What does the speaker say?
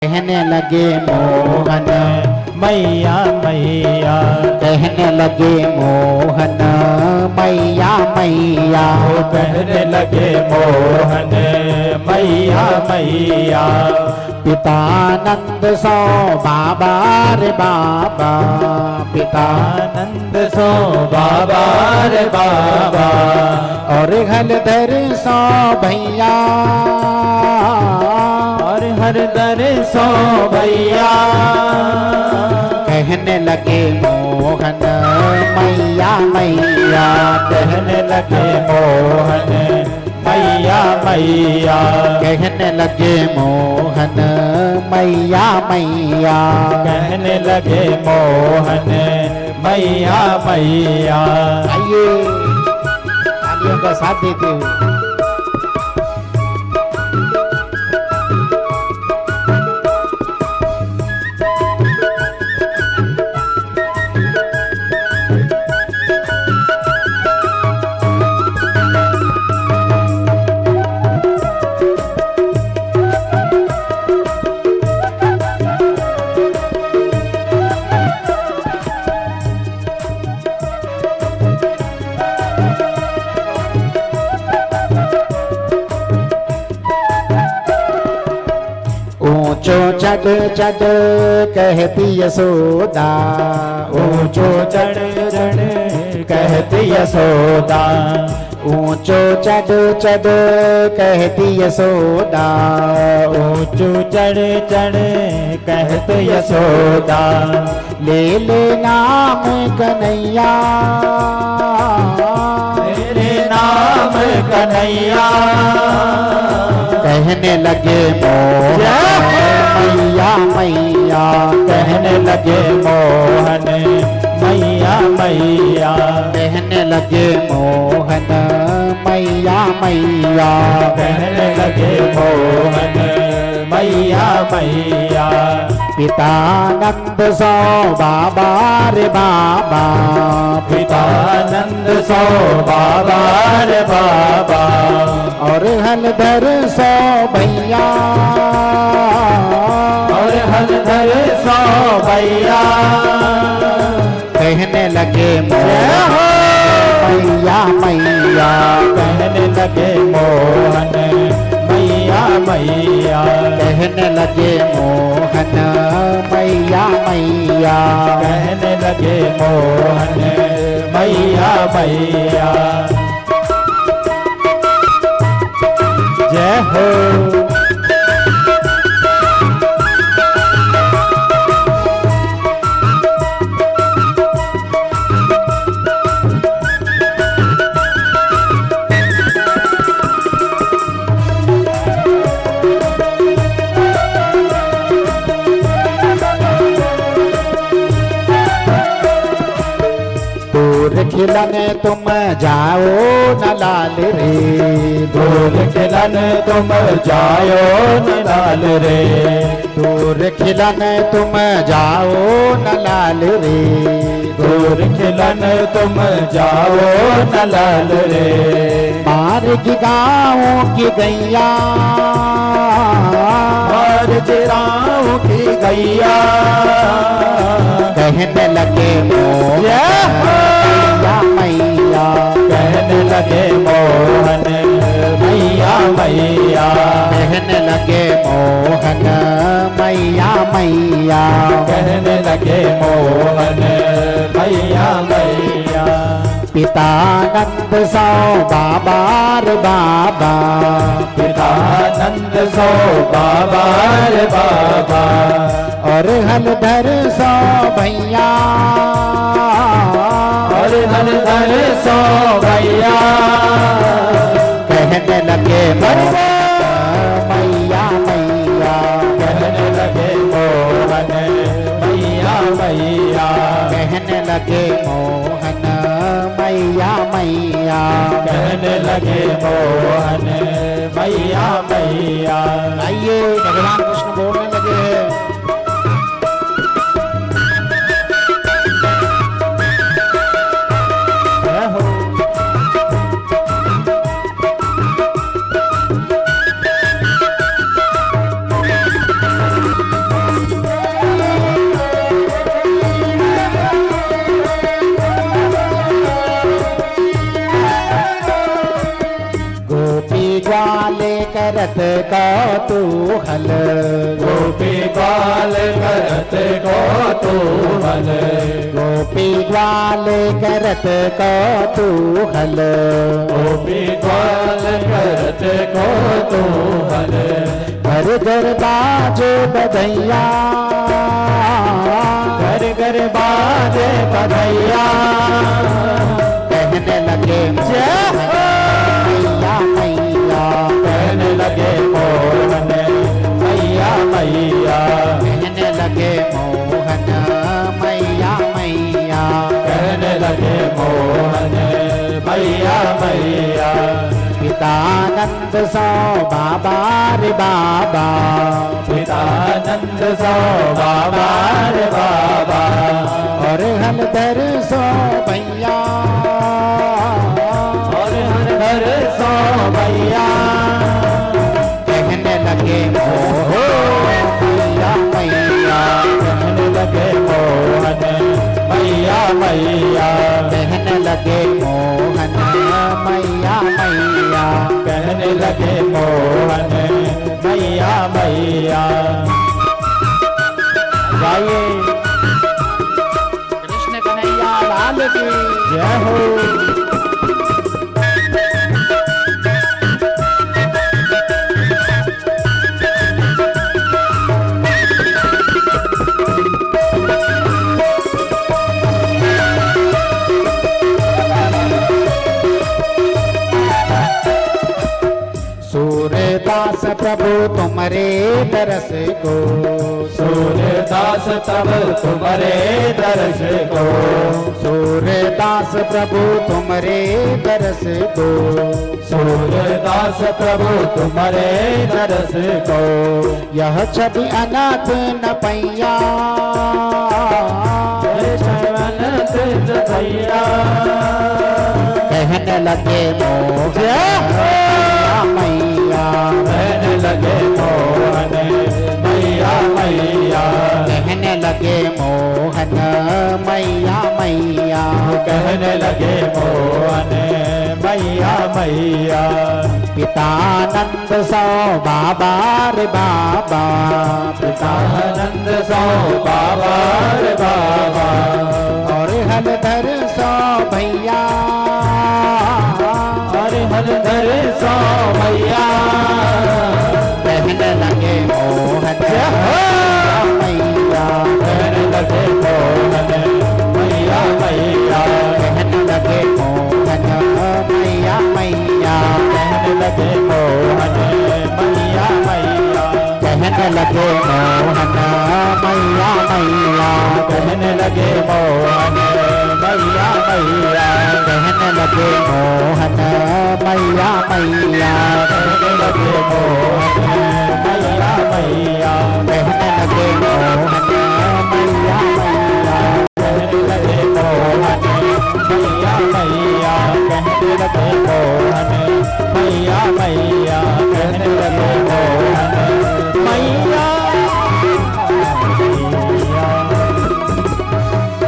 कहने लगे मोहन मैया मैया, कहने लगे मोहन मैया मैया, कहने लगे मोहन मैया मैया। पितानंद सो बाबा रे बाबा, पितानंद सो बाबा रे बाबा, और हलधर सो भैया, और हरदर सो भैया। कहने लगे मोहन मैया मैया, कहने लगे मोहन मैया मैया, कहने लगे मोहन मैया मैया, कहने लगे मोहन मैया मैया। आइए तालियों का साथ देते हुए ऊंचो चढ़ चढ़ कहती यशोदा, ऊंचो चढ़ चढ़ कहती यशोदा, ऊंचो चढ़ चढ़ कहती यशोदा, ऊंचो चढ़ चढ़ कहते यशोदा। ले ले नाम कन्हैया, तेरे नाम कन्हैया। कहने लगे मोहन मैया मैया, कहने लगे मोहन मैया मैया, कहने लगे मोहन मैया मैया, कहने लगे मोहन मैया मैया। पितानंद सो बाबा रे बाबा, पितानंद सो बाबा रे बाबा, और हलधर सो भैया, और हलधर सो भैया। कहने लगे मोहन मैया मैया, कहने लगे मोहन मैया मैया, कहने लगे मोहन मैया मैया, कहने लगे मोहन मैया मैया। जय हो। दूर खिलने तुम जाओ न लाल रे, दूर खिलन तुम जायो न लाल रे, दूर खिलने तुम जाओ न लाल रे, दूर खिलन तुम जाओ न लाल रे। मार की गाँव की गैया, और जिराओं की गैया। कहने लगे मोहन मैया मैया, कहने लगे मोहन मैया मैया, कहने लगे मोहन मैया मैया, कहने लगे मोहन मैया मैया। पितानंद सो बाबा रे बाबा, पितानंद सो बाबा रे बाबा, और हलधर सो भैया, और हरधर सो भैया। कहने लगे मोहन मैया मैया, कहने लगे मोहन मैया मैया, कहने लगे मोहन मैया मैया, कहने लगे मोहन मैया मैया। आइए भगवान कृष्ण बोलने लगे हैं। जय हो। करत कौतूहल, गोपी ग्वाल करत कौतूहल, गोपी ग्वाल करत कौतूहल, गोपी ग्वाल करत कौतूहल, घर घर बाजे बधैया, घर घर बाजे बधैया, कहने लगे मैया मैया, कहने लगे मोहन मैया मैया, कहने लगे मोहन मैया मैया, कहने लगे मोहन मैया मैया। पितानंद सो बाबा रे बाबा, पितानंद सो बाबा रे बाबा, और हलधर सो भैया, और हर सो भैया, कहने लगे मैया मैया, कहने लगे मोहन मैया मैया, कहने लगे मोहन मैया मैया, कहने लगे मोहन मैया मैया। गाइए कृष्ण कन्हैया लाल की जय हो। सूरदास प्रभु तुम्हारे दरस को, सूरदास तब तुम्हारे दर्श को, सूरदास प्रभु तुम्हारे दरस को, सूरदास प्रभु तुम्हारे दर्श को, यह छवि अनाथ न पैया, भैया, कहने लगे मैया मैया, कहने लगे मोहन मैया मैया, कहने लगे मोहन मैया मैया, कहने लगे मोहन मैया मैया। पितानंद सो बाबा रे बाबा, पितानंद सो बाबा रे बाबा, और हलधर सो भैया, और हलधर सो भैया, कहने लगे मोहन मैया, कहने लगे मोहन मैया मैया, कहने लगे मोहन मैया मैया, कहने लगे मोहन मैया मैया, कहने लगे मोहन मैया मैया, कहने लगे मोहन मैया मैया, कहने लगे मोहन मैया मैया, कहने लगे मोहन मैया मैया, कहने लगे मोहन मैया मैया, कहने लगे मोहन मैया मैया, कहने लगे मोहन मैया मैया, कहने लगे मोहन मैया